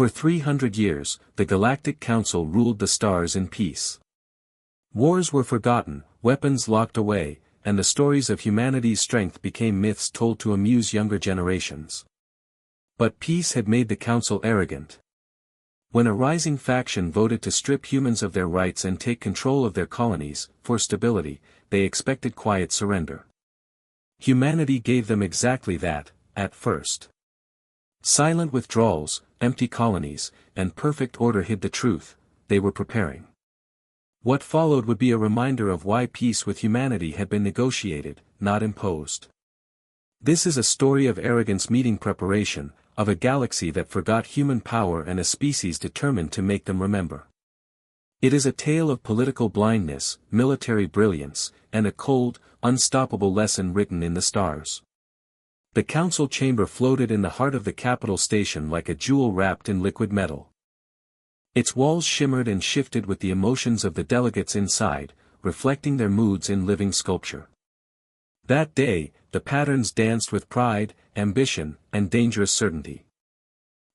For 300 years, the Galactic Council ruled the stars in peace. Wars were forgotten, weapons locked away, and the stories of humanity's strength became myths told to amuse younger generations. But peace had made the Council arrogant. When a rising faction voted to strip humans of their rights and take control of their colonies, for stability, they expected quiet surrender. Humanity gave them exactly that, at first. Silent withdrawals, empty colonies, and perfect order hid the truth, they were preparing. What followed would be a reminder of why peace with humanity had been negotiated, not imposed. This is a story of arrogance meeting preparation, of a galaxy that forgot human power and a species determined to make them remember. It is a tale of political blindness, military brilliance, and a cold, unstoppable lesson written in the stars. The council chamber floated in the heart of the capital station like a jewel wrapped in liquid metal. Its walls shimmered and shifted with the emotions of the delegates inside, reflecting their moods in living sculpture. That day, the patterns danced with pride, ambition, and dangerous certainty.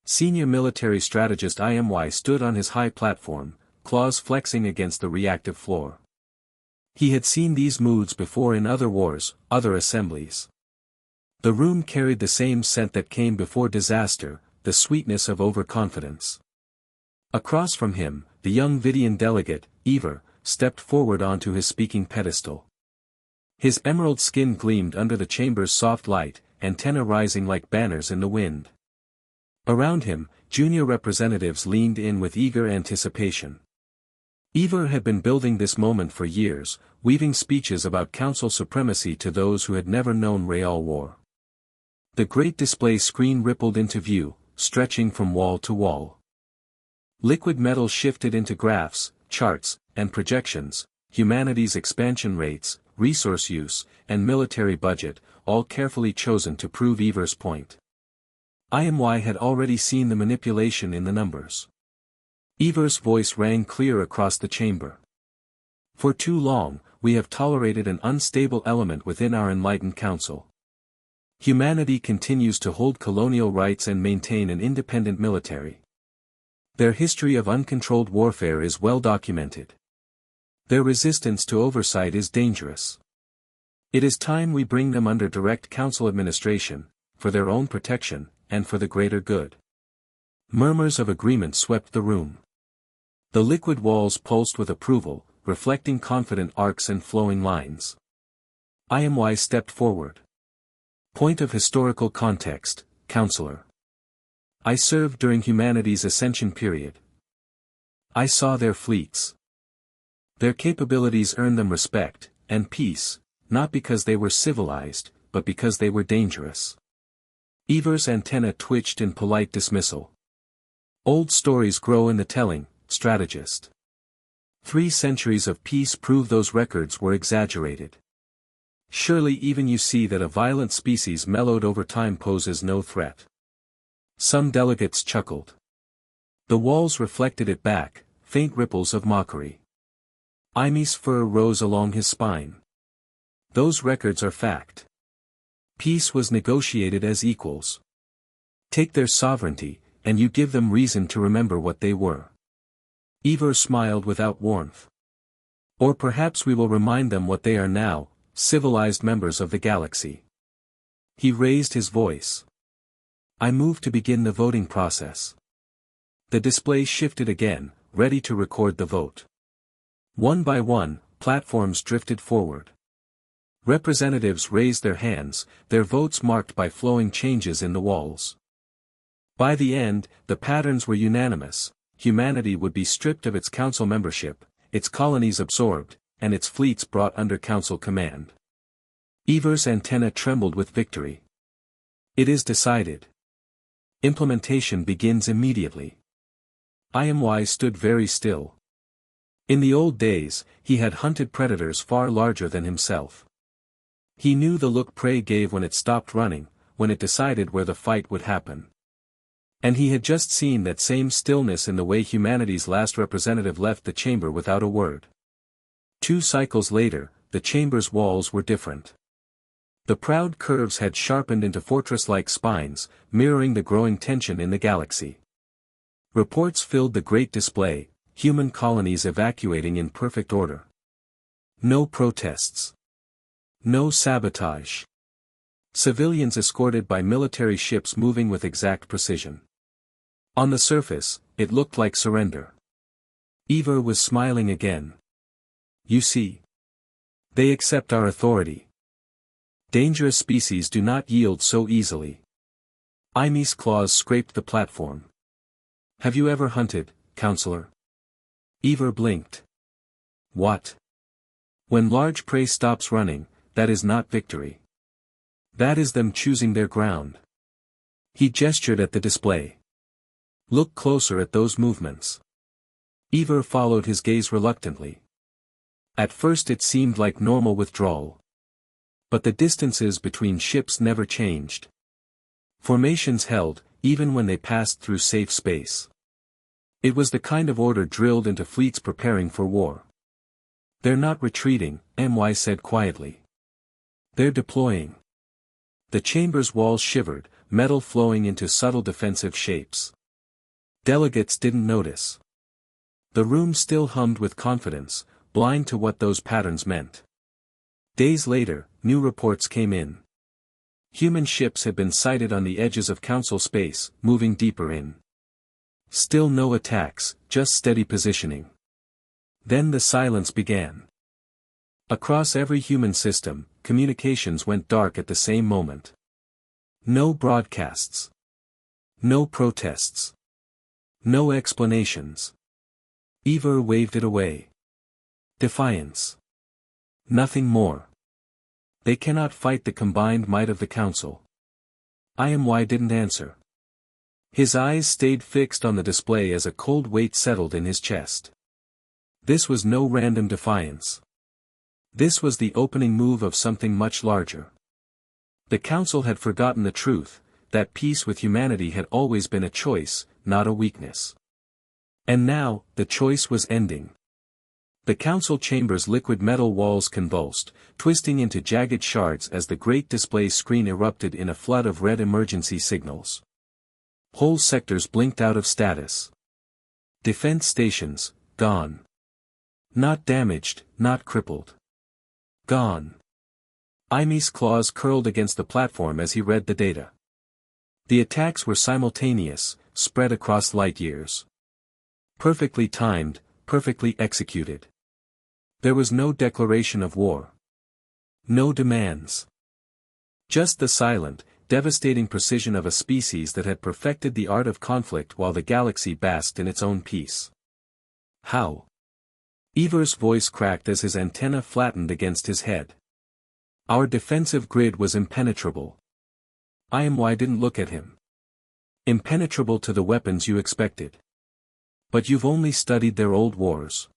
Senior military strategist HFY stood on his high platform, claws flexing against the reactive floor. He had seen these moods before in other wars, other assemblies. The room carried the same scent that came before disaster, the sweetness of overconfidence. Across from him, the young Vidian delegate, Ever, stepped forward onto his speaking pedestal. His emerald skin gleamed under the chamber's soft light, antennae rising like banners in the wind. Around him, junior representatives leaned in with eager anticipation. Ever had been building this moment for years, weaving speeches about council supremacy to those who had never known real war. The great display screen rippled into view, stretching from wall to wall. Liquid metal shifted into graphs, charts, and projections, humanity's expansion rates, resource use, and military budget, all carefully chosen to prove Ever's point. HFY had already seen the manipulation in the numbers. Ever's voice rang clear across the chamber. For too long, we have tolerated an unstable element within our enlightened council. Humanity continues to hold colonial rights and maintain an independent military. Their history of uncontrolled warfare is well documented. Their resistance to oversight is dangerous. It is time we bring them under direct council administration, for their own protection, and for the greater good. Murmurs of agreement swept the room. The liquid walls pulsed with approval, reflecting confident arcs and flowing lines. HFY stepped forward. Point of historical context, Counselor. I served during humanity's ascension period. I saw their fleets. Their capabilities earned them respect, and peace, not because they were civilized, but because they were dangerous. Ever's antenna twitched in polite dismissal. Old stories grow in the telling, strategist. 3 centuries of peace prove those records were exaggerated. Surely even you see that a violent species mellowed over time poses no threat. Some delegates chuckled. The walls reflected it back, faint ripples of mockery. Imi's fur rose along his spine. Those records are fact. Peace was negotiated as equals. Take their sovereignty, and you give them reason to remember what they were. Ever smiled without warmth. Or perhaps we will remind them what they are now, civilized members of the galaxy. He raised his voice. I move to begin the voting process. The display shifted again, ready to record the vote. One by one, platforms drifted forward. Representatives raised their hands, their votes marked by flowing changes in the walls. By the end, the patterns were unanimous. Humanity would be stripped of its council membership, its colonies absorbed, and its fleets brought under council command. Ever's antenna trembled with victory. It is decided. Implementation begins immediately. HFY stood very still. In the old days, he had hunted predators far larger than himself. He knew the look prey gave when it stopped running, when it decided where the fight would happen. And he had just seen that same stillness in the way humanity's last representative left the chamber without a word. 2 cycles later, the chamber's walls were different. The proud curves had sharpened into fortress-like spines, mirroring the growing tension in the galaxy. Reports filled the great display, human colonies evacuating in perfect order. No protests. No sabotage. Civilians escorted by military ships moving with exact precision. On the surface, it looked like surrender. Eva was smiling again. You see. They accept our authority. Dangerous species do not yield so easily. Ime's claws scraped the platform. Have you ever hunted, counselor? Eva blinked. What? When large prey stops running, that is not victory. That is them choosing their ground. He gestured at the display. Look closer at those movements. Eva followed his gaze reluctantly. At first it seemed like normal withdrawal. But the distances between ships never changed. Formations held, even when they passed through safe space. It was the kind of order drilled into fleets preparing for war. They're not retreating, My said quietly. They're deploying. The chamber's walls shivered, metal flowing into subtle defensive shapes. Delegates didn't notice. The room still hummed with confidence, blind to what those patterns meant. Days later, new reports came in. Human ships had been sighted on the edges of Council space, moving deeper in. Still no attacks, just steady positioning. Then the silence began. Across every human system, communications went dark at the same moment. No broadcasts. No protests. No explanations. Eva waved it away. Defiance. Nothing more. They cannot fight the combined might of the Council. IMY didn't answer. His eyes stayed fixed on the display as a cold weight settled in his chest. This was no random defiance. This was the opening move of something much larger. The Council had forgotten the truth, that peace with humanity had always been a choice, not a weakness. And now, the choice was ending. The Council chamber's liquid metal walls convulsed, twisting into jagged shards as the great display screen erupted in a flood of red emergency signals. Whole sectors blinked out of status. Defense stations, gone. Not damaged, not crippled. Gone. Ime's claws curled against the platform as he read the data. The attacks were simultaneous, spread across light years. Perfectly timed, perfectly executed. There was no declaration of war. No demands. Just the silent, devastating precision of a species that had perfected the art of conflict while the galaxy basked in its own peace. How? Ever's voice cracked as his antenna flattened against his head. Our defensive grid was impenetrable. IMY didn't look at him. Impenetrable to the weapons you expected. But you've only studied their old wars.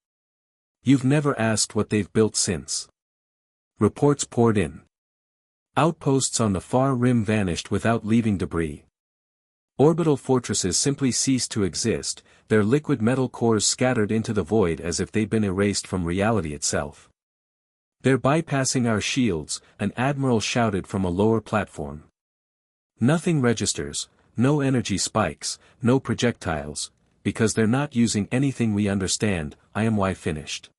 You've never asked what they've built since. Reports poured in. Outposts on the far rim vanished without leaving debris. Orbital fortresses simply ceased to exist, their liquid metal cores scattered into the void as if they'd been erased from reality itself. They're bypassing our shields, an admiral shouted from a lower platform. Nothing registers, no energy spikes, no projectiles, because they're not using anything we understand, IMY finished.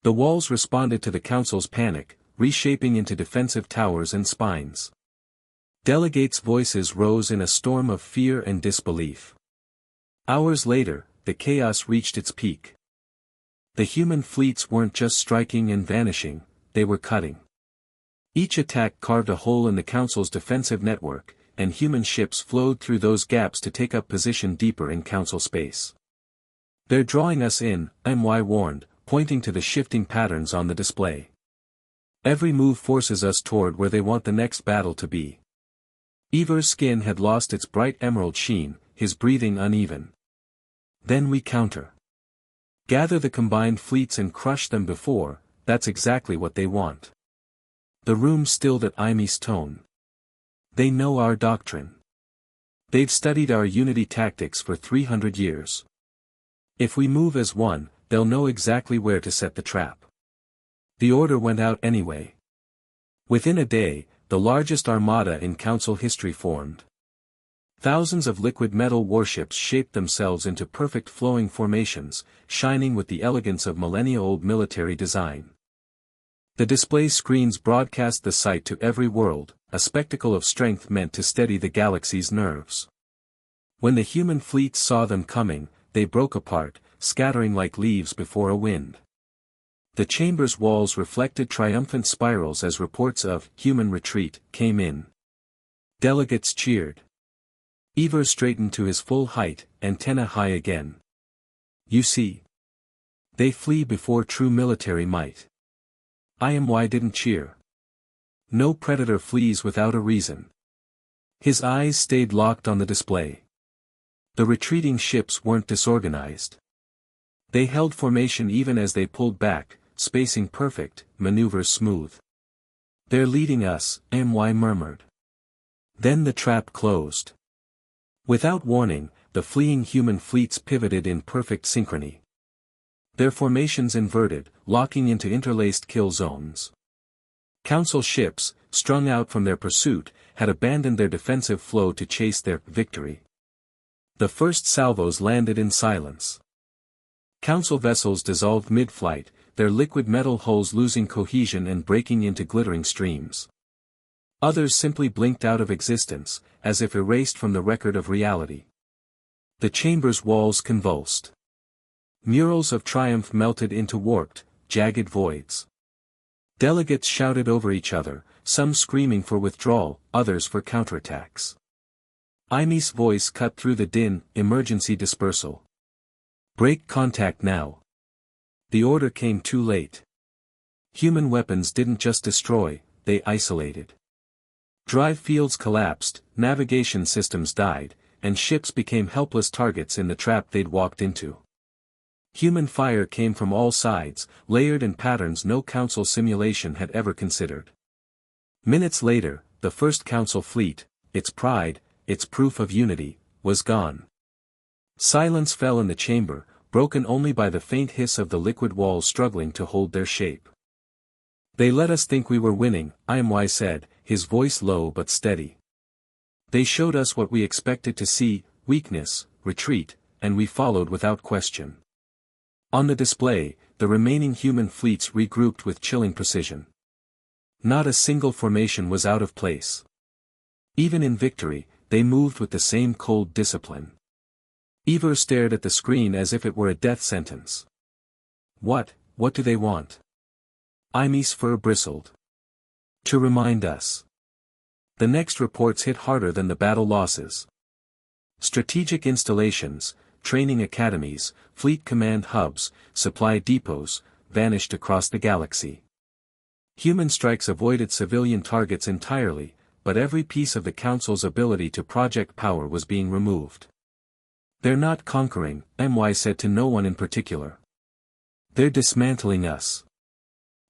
The walls responded to the Council's panic, reshaping into defensive towers and spines. Delegates' voices rose in a storm of fear and disbelief. Hours later, the chaos reached its peak. The human fleets weren't just striking and vanishing, they were cutting. Each attack carved a hole in the Council's defensive network, and human ships flowed through those gaps to take up position deeper in Council space. They're drawing us in, IMY warned, pointing to the shifting patterns on the display. Every move forces us toward where they want the next battle to be. Ever's skin had lost its bright emerald sheen, his breathing uneven. Then we counter. Gather the combined fleets and crush them before, that's exactly what they want. The room stilled at Ime's tone. They know our doctrine. They've studied our unity tactics for 300 years. If we move as one, they'll know exactly where to set the trap. The order went out anyway. Within a day, the largest armada in Council history formed. Thousands of liquid metal warships shaped themselves into perfect flowing formations, shining with the elegance of millennia-old military design. The display screens broadcast the sight to every world, a spectacle of strength meant to steady the galaxy's nerves. When the human fleets saw them coming, they broke apart, scattering like leaves before a wind. The chamber's walls reflected triumphant spirals as reports of human retreat came in. Delegates cheered. Ever straightened to his full height, antenna high again. You see. They flee before true military might. IMY didn't cheer. No predator flees without a reason. His eyes stayed locked on the display. The retreating ships weren't disorganized. They held formation even as they pulled back, spacing perfect, maneuvers smooth. They're leading us, IMY murmured. Then the trap closed. Without warning, the fleeing human fleets pivoted in perfect synchrony. Their formations inverted, locking into interlaced kill zones. Council ships, strung out from their pursuit, had abandoned their defensive flow to chase their victory. The first salvos landed in silence. Council vessels dissolved mid-flight, their liquid metal hulls losing cohesion and breaking into glittering streams. Others simply blinked out of existence, as if erased from the record of reality. The chamber's walls convulsed. Murals of triumph melted into warped, jagged voids. Delegates shouted over each other, some screaming for withdrawal, others for counterattacks. IMY's voice cut through the din, emergency dispersal. Break contact now. The order came too late. Human weapons didn't just destroy, they isolated. Drive fields collapsed, navigation systems died, and ships became helpless targets in the trap they'd walked into. Human fire came from all sides, layered in patterns no council simulation had ever considered. Minutes later, the first council fleet, its pride, its proof of unity, was gone. Silence fell in the chamber, broken only by the faint hiss of the liquid walls struggling to hold their shape. They let us think we were winning, IMY said, his voice low but steady. They showed us what we expected to see, weakness, retreat, and we followed without question. On the display, the remaining human fleets regrouped with chilling precision. Not a single formation was out of place. Even in victory, they moved with the same cold discipline. Ever stared at the screen as if it were a death sentence. What do they want? IMY's fur bristled. To remind us. The next reports hit harder than the battle losses. Strategic installations, training academies, fleet command hubs, supply depots, vanished across the galaxy. Human strikes avoided civilian targets entirely, but every piece of the Council's ability to project power was being removed. They're not conquering, IMY said to no one in particular. They're dismantling us.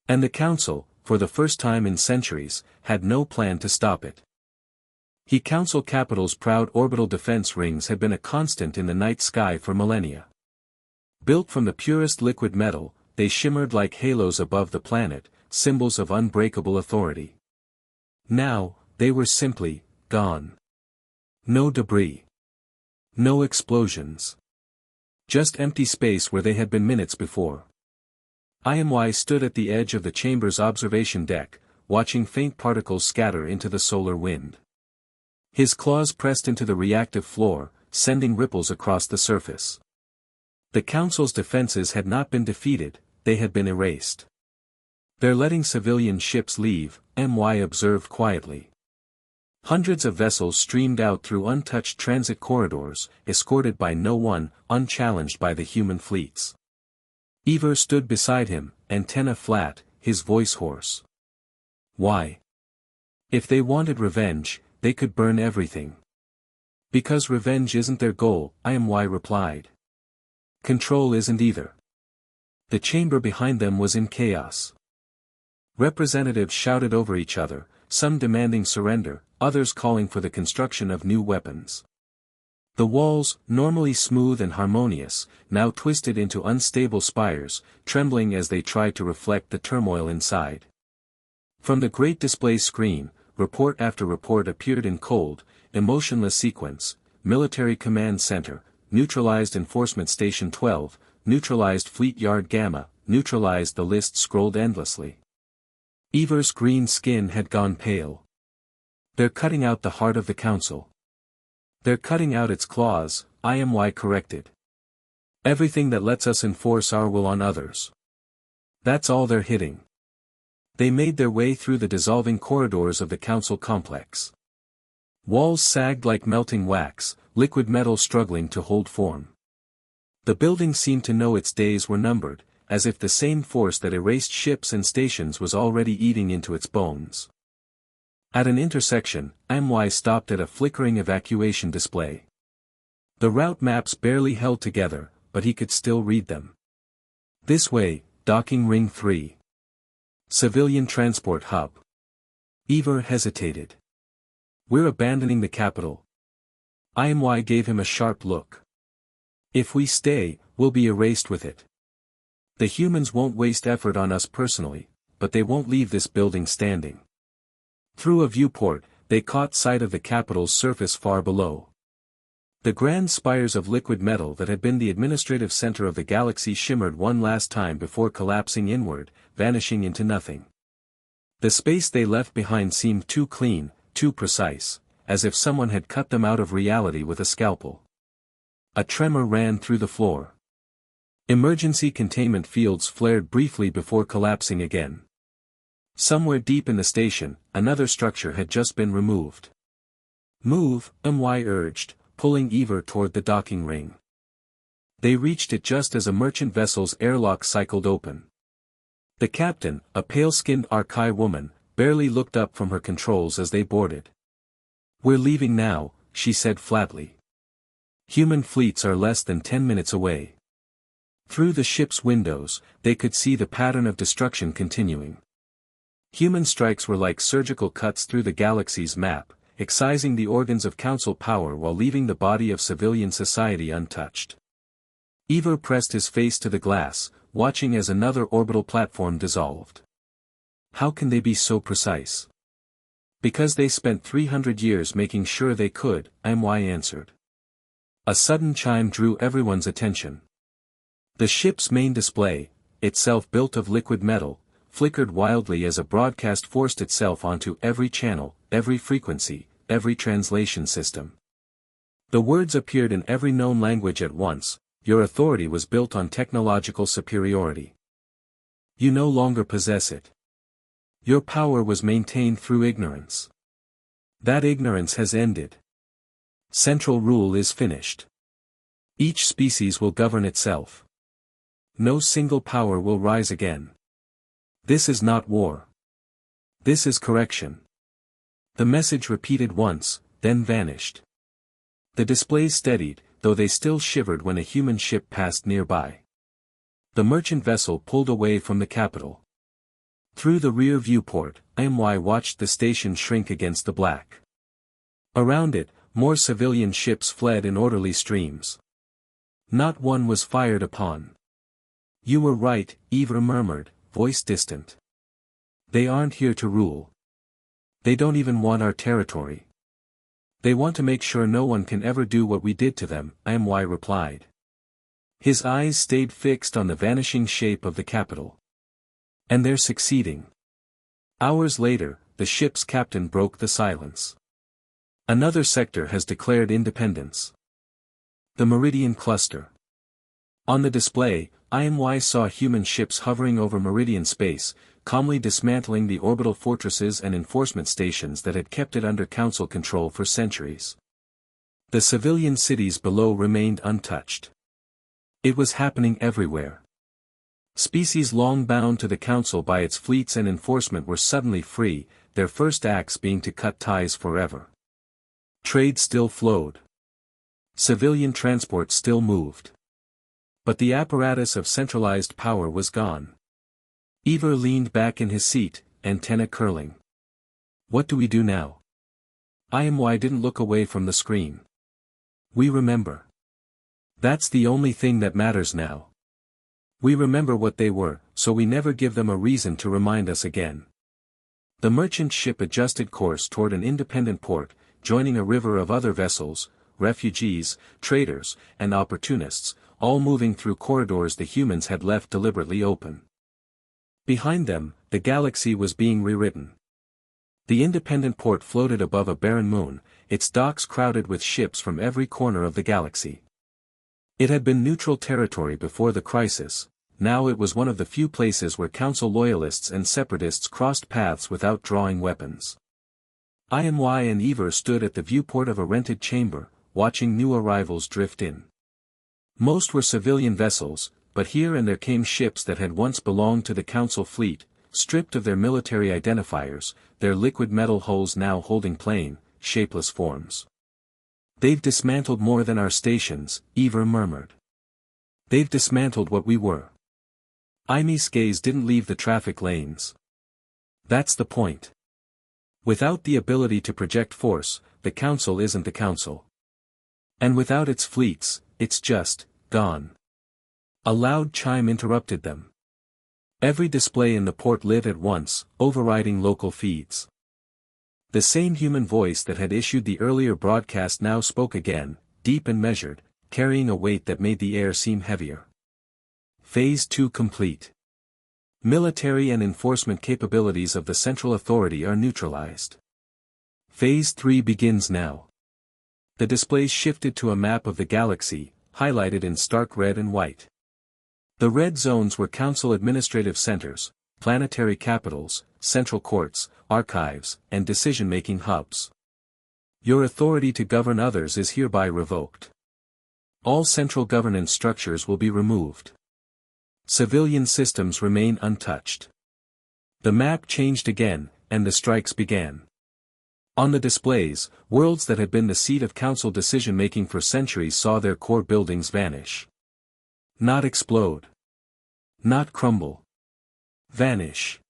And the Council, for the first time in centuries, had no plan to stop it. Council Capital's proud orbital defense rings had been a constant in the night sky for millennia. Built from the purest liquid metal, they shimmered like halos above the planet, symbols of unbreakable authority. Now, they were simply gone. No debris. No explosions. Just empty space where they had been minutes before. IMY stood at the edge of the chamber's observation deck, watching faint particles scatter into the solar wind. His claws pressed into the reactive floor, sending ripples across the surface. The Council's defenses had not been defeated, they had been erased. They're letting civilian ships leave, IMY observed quietly. Hundreds of vessels streamed out through untouched transit corridors, escorted by no one, unchallenged by the human fleets. Ever stood beside him, antenna flat, his voice hoarse. Why? If they wanted revenge, they could burn everything. Because revenge isn't their goal, IMY replied. Control isn't either. The chamber behind them was in chaos. Representatives shouted over each other, some demanding surrender, others calling for the construction of new weapons. The walls, normally smooth and harmonious, now twisted into unstable spires, trembling as they tried to reflect the turmoil inside. From the great display screen, report after report appeared in cold, emotionless sequence, Military Command Center, neutralized Enforcement Station 12, neutralized Fleet Yard Gamma, neutralized. The list scrolled endlessly. Ever's green skin had gone pale. They're cutting out the heart of the council. They're cutting out its claws, IMY corrected. Everything that lets us enforce our will on others. That's all they're hitting. They made their way through the dissolving corridors of the council complex. Walls sagged like melting wax, liquid metal struggling to hold form. The building seemed to know its days were numbered, as if the same force that erased ships and stations was already eating into its bones. At an intersection, IMY stopped at a flickering evacuation display. The route maps barely held together, but he could still read them. This way, Docking Ring 3. Civilian Transport Hub. Ever hesitated. We're abandoning the capital. IMY gave him a sharp look. If we stay, we'll be erased with it. The humans won't waste effort on us personally, but they won't leave this building standing. Through a viewport, they caught sight of the capital's surface far below. The grand spires of liquid metal that had been the administrative center of the galaxy shimmered one last time before collapsing inward, vanishing into nothing. The space they left behind seemed too clean, too precise, as if someone had cut them out of reality with a scalpel. A tremor ran through the floor. Emergency containment fields flared briefly before collapsing again. Somewhere deep in the station, another structure had just been removed. Move, MY urged, pulling Ever toward the docking ring. They reached it just as a merchant vessel's airlock cycled open. The captain, a pale-skinned Archai woman, barely looked up from her controls as they boarded. "We're leaving now," she said flatly. "Human fleets are less than 10 minutes away." Through the ship's windows, they could see the pattern of destruction continuing. Human strikes were like surgical cuts through the galaxy's map, excising the organs of council power while leaving the body of civilian society untouched. Ever pressed his face to the glass, watching as another orbital platform dissolved. How can they be so precise? Because they spent 300 years making sure they could, IMY answered. A sudden chime drew everyone's attention. The ship's main display, itself built of liquid metal, flickered wildly as a broadcast forced itself onto every channel, every frequency, every translation system. The words appeared in every known language at once. Your authority was built on technological superiority. You no longer possess it. Your power was maintained through ignorance. That ignorance has ended. Central rule is finished. Each species will govern itself. No single power will rise again. This is not war. This is correction. The message repeated once, then vanished. The displays steadied, though they still shivered when a human ship passed nearby. The merchant vessel pulled away from the capital. Through the rear viewport, IMY watched the station shrink against the black. Around it, more civilian ships fled in orderly streams. Not one was fired upon. "You were right," Ever murmured, voice distant. "They aren't here to rule. They don't even want our territory. They want to make sure no one can ever do what we did to them," IMY replied. His eyes stayed fixed on the vanishing shape of the capital. "And they're succeeding." Hours later, the ship's captain broke the silence. "Another sector has declared independence. The Meridian Cluster." On the display, IMY saw human ships hovering over Meridian space, calmly dismantling the orbital fortresses and enforcement stations that had kept it under council control for centuries. The civilian cities below remained untouched. It was happening everywhere. Species long bound to the council by its fleets and enforcement were suddenly free, their first acts being to cut ties forever. Trade still flowed. Civilian transport still moved. But the apparatus of centralized power was gone. Ever leaned back in his seat, antenna curling. "What do we do now?" IMY didn't look away from the screen. "We remember. That's the only thing that matters now. We remember what they were, so we never give them a reason to remind us again." The merchant ship adjusted course toward an independent port, joining a river of other vessels, refugees, traders, and opportunists, all moving through corridors the humans had left deliberately open. Behind them, the galaxy was being rewritten. The independent port floated above a barren moon, its docks crowded with ships from every corner of the galaxy. It had been neutral territory before the crisis. Now it was one of the few places where Council loyalists and separatists crossed paths without drawing weapons. HFY and Ever stood at the viewport of a rented chamber, watching new arrivals drift in. Most were civilian vessels, but here and there came ships that had once belonged to the Council fleet, stripped of their military identifiers, their liquid metal hulls now holding plain, shapeless forms. "They've dismantled more than our stations," Ever murmured. "They've dismantled what we were." Imy's gaze didn't leave the traffic lanes. "That's the point. Without the ability to project force, the Council isn't the Council. And without its fleets, it's just gone." A loud chime interrupted them. Every display in the port lit at once, overriding local feeds. The same human voice that had issued the earlier broadcast now spoke again, deep and measured, carrying a weight that made the air seem heavier. Phase 2 complete. Military and enforcement capabilities of the Central Authority are neutralized. Phase 3 begins now. The displays shifted to a map of the galaxy, highlighted in stark red and white. The red zones were Council administrative centers, planetary capitals, central courts, archives, and decision-making hubs. Your authority to govern others is hereby revoked. All central governance structures will be removed. Civilian systems remain untouched. The map changed again, and the strikes began. On the displays, worlds that had been the seat of Council decision-making for centuries saw their core buildings vanish. Not explode. Not crumble. Vanish.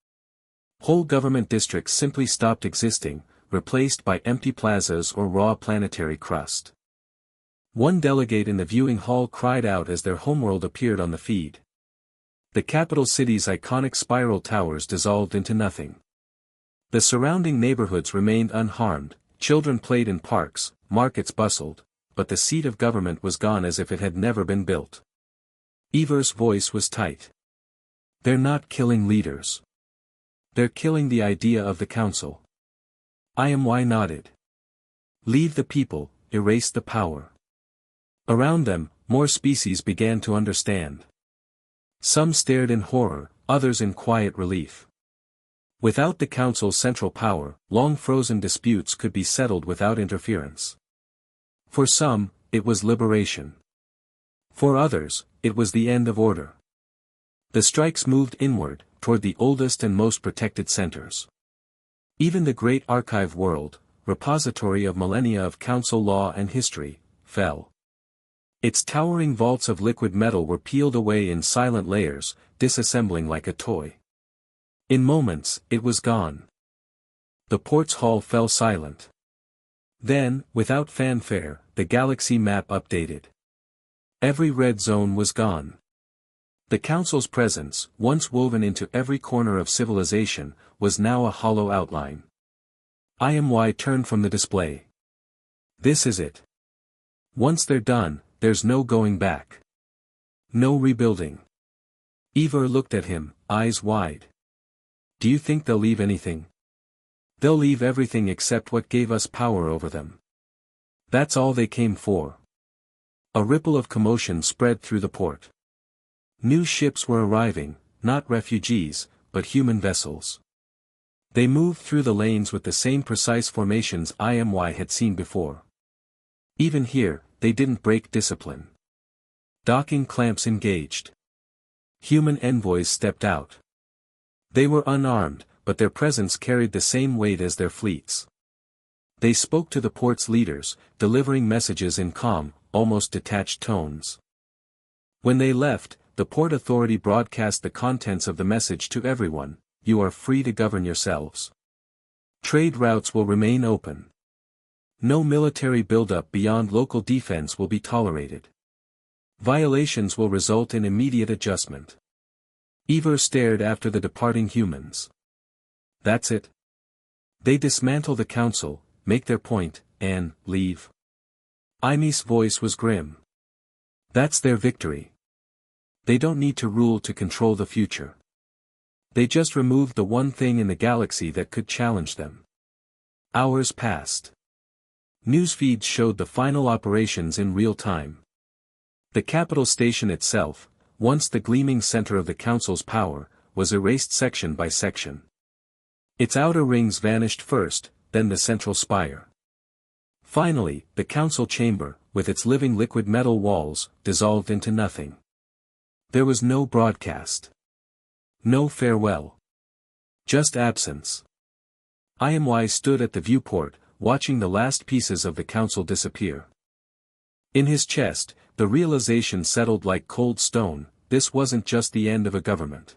Whole government districts simply stopped existing, replaced by empty plazas or raw planetary crust. One delegate in the viewing hall cried out as their homeworld appeared on the feed. The capital city's iconic spiral towers dissolved into nothing. The surrounding neighborhoods remained unharmed, children played in parks, markets bustled, but the seat of government was gone as if it had never been built. Ever's voice was tight. "They're not killing leaders. They're killing the idea of the Council." HFY nodded. "Leave the people, erase the power." Around them, more species began to understand. Some stared in horror, others in quiet relief. Without the Council's central power, long-frozen disputes could be settled without interference. For some, it was liberation. For others, it was the end of order. The strikes moved inward, toward the oldest and most protected centers. Even the great archive world, repository of millennia of Council law and history, fell. Its towering vaults of liquid metal were peeled away in silent layers, disassembling like a toy. In moments, it was gone. The port's hall fell silent. Then, without fanfare, the galaxy map updated. Every red zone was gone. The Council's presence, once woven into every corner of civilization, was now a hollow outline. HFY turned from the display. "This is it. Once they're done, there's no going back. No rebuilding." Ever looked at him, eyes wide. "Do you think they'll leave anything?" "They'll leave everything except what gave us power over them. That's all they came for." A ripple of commotion spread through the port. New ships were arriving, not refugees, but human vessels. They moved through the lanes with the same precise formations HFY had seen before. Even here, they didn't break discipline. Docking clamps engaged. Human envoys stepped out. They were unarmed, but their presence carried the same weight as their fleets. They spoke to the port's leaders, delivering messages in calm, almost detached tones. When they left, the Port Authority broadcast the contents of the message to everyone: "You are free to govern yourselves. Trade routes will remain open. No military buildup beyond local defense will be tolerated. Violations will result in immediate adjustment." Ever stared after the departing humans. "That's it? They dismantle the Council, make their point, and leave?" Ime's voice was grim. That's their victory. They don't need to rule to control the future. They just removed the one thing in the galaxy that could challenge them. Hours passed. News feeds showed the final operations in real time. The capital station itself, once the gleaming center of the Council's power, was erased section by section. Its outer rings vanished first, then the central spire. Finally, the Council chamber, with its living liquid metal walls, dissolved into nothing. There was no broadcast. No farewell. Just absence. IMY stood at the viewport, watching the last pieces of the Council disappear. In his chest, the realization settled like cold stone: this wasn't just the end of a government.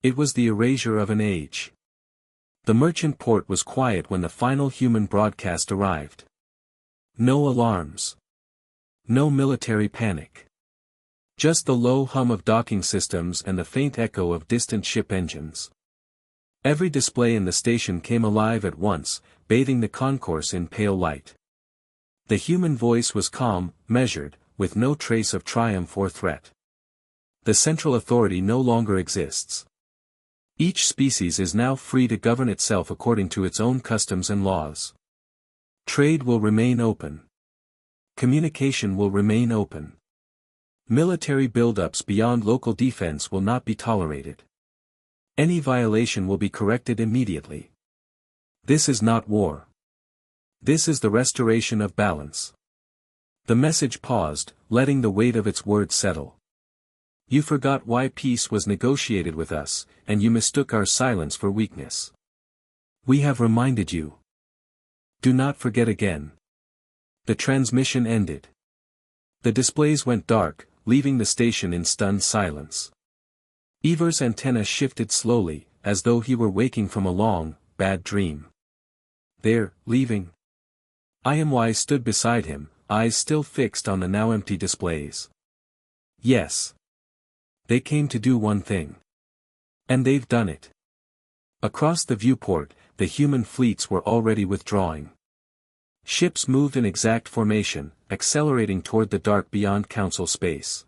It was the erasure of an age. The merchant port was quiet when the final human broadcast arrived. No alarms. No military panic. Just the low hum of docking systems and the faint echo of distant ship engines. Every display in the station came alive at once, bathing the concourse in pale light. The human voice was calm, measured, with no trace of triumph or threat. The central authority no longer exists. Each species is now free to govern itself according to its own customs and laws. Trade will remain open. Communication will remain open. Military buildups beyond local defense will not be tolerated. Any violation will be corrected immediately. This is not war. This is the restoration of balance. The message paused, letting the weight of its words settle. You forgot why peace was negotiated with us, and you mistook our silence for weakness. We have reminded you. Do not forget again. The transmission ended. The displays went dark, leaving the station in stunned silence. Ivar's antenna shifted slowly, as though he were waking from a long, bad dream. They're leaving. IMY stood beside him, eyes still fixed on the now empty displays. Yes. They came to do one thing. And they've done it. Across the viewport, the human fleets were already withdrawing. Ships moved in exact formation, accelerating toward the dark beyond Council space.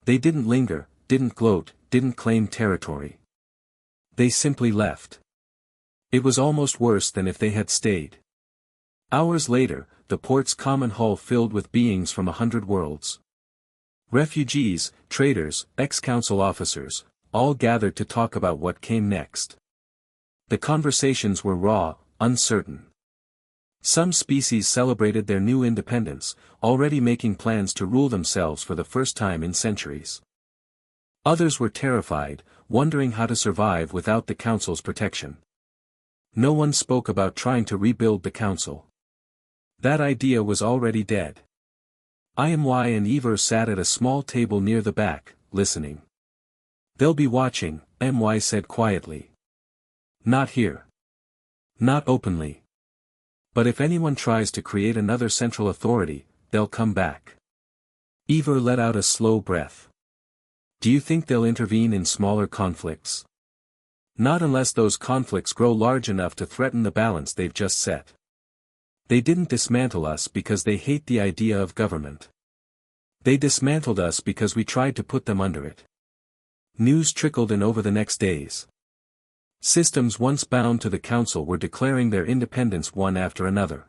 They didn't linger, didn't gloat, didn't claim territory. They simply left. It was almost worse than if they had stayed. Hours later, the port's common hull filled with beings from 100 worlds. Refugees, traders, ex-council officers, all gathered to talk about what came next. The conversations were raw, uncertain. Some species celebrated their new independence, already making plans to rule themselves for the first time in centuries. Others were terrified, wondering how to survive without the Council's protection. No one spoke about trying to rebuild the Council. That idea was already dead. IMY and Ivar sat at a small table near the back, listening. They'll be watching, MY said quietly. Not here. Not openly. But if anyone tries to create another central authority, they'll come back. Ivar let out a slow breath. Do you think they'll intervene in smaller conflicts? Not unless those conflicts grow large enough to threaten the balance they've just set. They didn't dismantle us because they hate the idea of government. They dismantled us because we tried to put them under it. News trickled in over the next days. Systems once bound to the Council were declaring their independence one after another.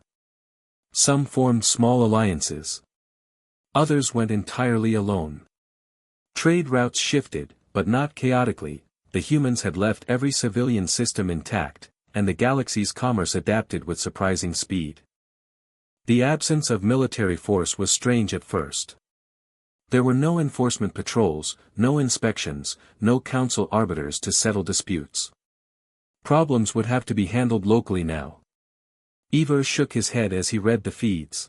Some formed small alliances. Others went entirely alone. Trade routes shifted, but not chaotically. The humans had left every civilian system intact, and the galaxy's commerce adapted with surprising speed. The absence of military force was strange at first. There were no enforcement patrols, no inspections, no council arbiters to settle disputes. Problems would have to be handled locally now. Ivar shook his head as he read the feeds.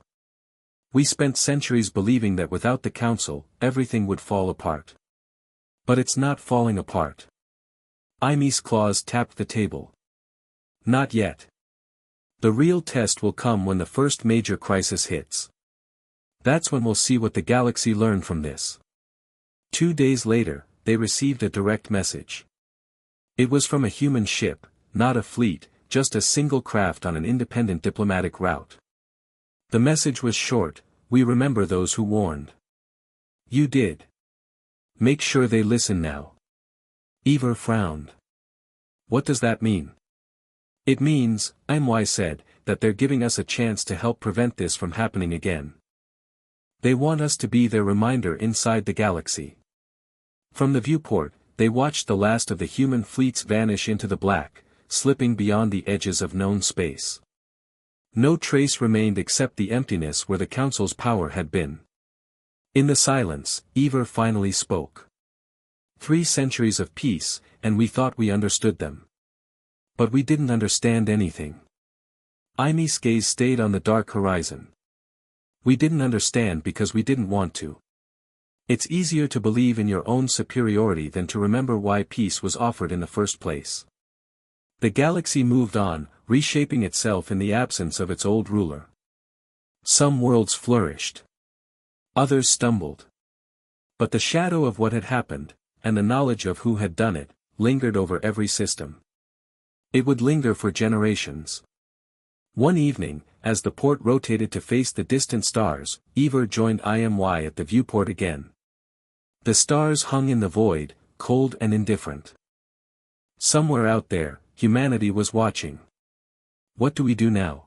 We spent centuries believing that without the Council, everything would fall apart. But it's not falling apart. Ime's claws tapped the table. Not yet. The real test will come when the first major crisis hits. That's when we'll see what the galaxy learned from this. 2 days later, they received a direct message. It was from a human ship, not a fleet, just a single craft on an independent diplomatic route. The message was short: we remember those who warned. You did. Make sure they listen now. Eivor frowned. What does that mean? It means, HFY said, that they're giving us a chance to help prevent this from happening again. They want us to be their reminder inside the galaxy. From the viewport, they watched the last of the human fleets vanish into the black, slipping beyond the edges of known space. No trace remained except the emptiness where the Council's power had been. In the silence, Eivor finally spoke. 3 centuries of peace, and we thought we understood them. But we didn't understand anything. Aime's gaze stayed on the dark horizon. We didn't understand because we didn't want to. It's easier to believe in your own superiority than to remember why peace was offered in the first place. The galaxy moved on, reshaping itself in the absence of its old ruler. Some worlds flourished. Others stumbled. But the shadow of what had happened, and the knowledge of who had done it, lingered over every system. It would linger for generations. One evening, as the port rotated to face the distant stars, Eivor joined HFY at the viewport again. The stars hung in the void, cold and indifferent. Somewhere out there, humanity was watching. What do we do now?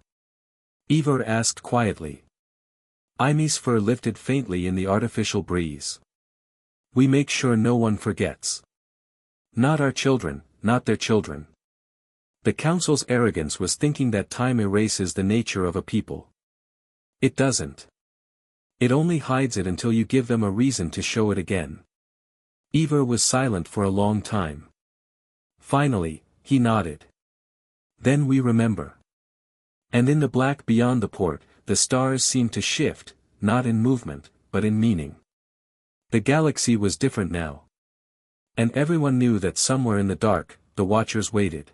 Eivor asked quietly. Aime's fur lifted faintly in the artificial breeze. We make sure no one forgets. Not our children, not their children. The Council's arrogance was thinking that time erases the nature of a people. It doesn't. It only hides it until you give them a reason to show it again. Eivor was silent for a long time. Finally, he nodded. Then we remember. And in the black beyond the port, the stars seemed to shift, not in movement, but in meaning. The galaxy was different now. And everyone knew that somewhere in the dark, the Watchers waited.